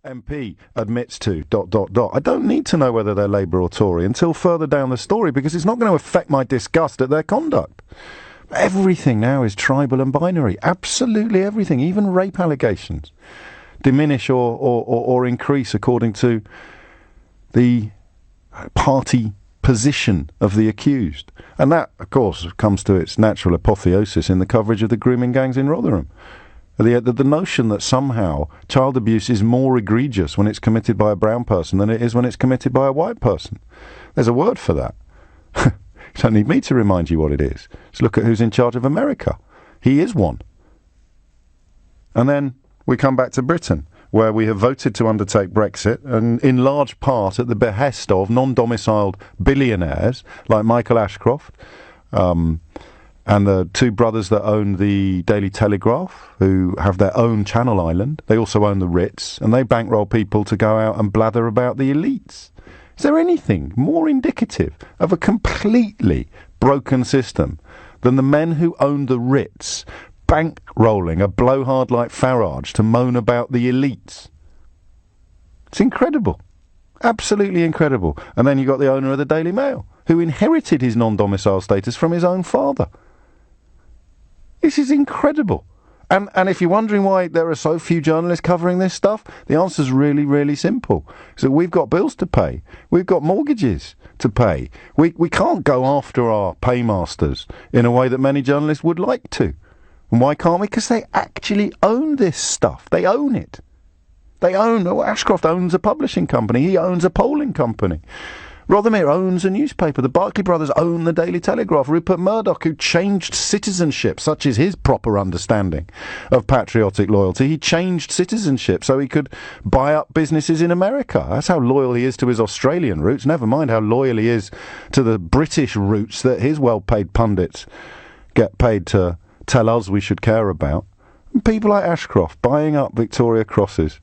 MP admits to ... I don't need to know whether they're Labour or Tory until further down the story, because it's not going to affect my disgust at their conduct. Everything now is tribal and binary. Absolutely everything, even rape allegations, diminish or increase according to the party position of the accused. And that, of course, comes to its natural apotheosis in the coverage of the grooming gangs in Rotherham. The notion that somehow child abuse is more egregious when it's committed by a brown person than it is when it's committed by a white person. There's a word for that. You don't need me to remind you what it is. Just look at who's in charge of America. He is one. And then we come back to Britain, where we have voted to undertake Brexit, and in large part at the behest of non-domiciled billionaires like Michael Ashcroft, and the two brothers that own the Daily Telegraph, who have their own Channel Island. They also own the Ritz, and they bankroll people to go out and blather about the elites. Is there anything more indicative of a completely broken system than the men who own the Ritz bankrolling a blowhard like Farage to moan about the elites? It's incredible. Absolutely incredible. And then you got the owner of the Daily Mail, who inherited his non-domicile status from his own father. This is incredible. And if you're wondering why there are so few journalists covering this stuff, the answer's really, really simple. So we've got bills to pay. We've got mortgages to pay. We can't go after our paymasters in a way that many journalists would like to. And why can't we? Because they actually own this stuff. They own it. Ashcroft owns a publishing company. He owns a polling company. Rothermere owns a newspaper. The Barclay brothers own the Daily Telegraph. Rupert Murdoch, who changed citizenship, such is his proper understanding of patriotic loyalty, he changed citizenship so he could buy up businesses in America. That's how loyal he is to his Australian roots, never mind how loyal he is to the British roots that his well-paid pundits get paid to tell us we should care about. And people like Ashcroft buying up Victoria Crosses,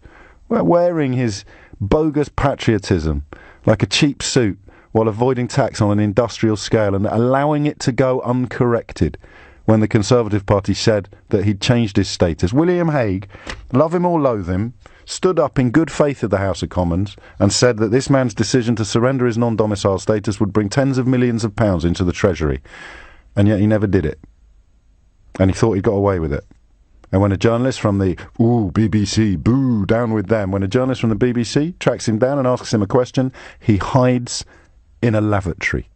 wearing his bogus patriotism like a cheap suit while avoiding tax on an industrial scale and allowing it to go uncorrected when the Conservative Party said that he'd changed his status. William Hague, love him or loathe him, stood up in good faith at the House of Commons and said that this man's decision to surrender his non-domicile status would bring tens of millions of pounds into the Treasury. And yet he never did it. And he thought he'd got away with it. And when a journalist from the, BBC, boo, down with them, when a journalist from the BBC tracks him down and asks him a question, he hides in a lavatory.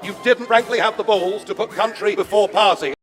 You didn't frankly have the balls to put country before party.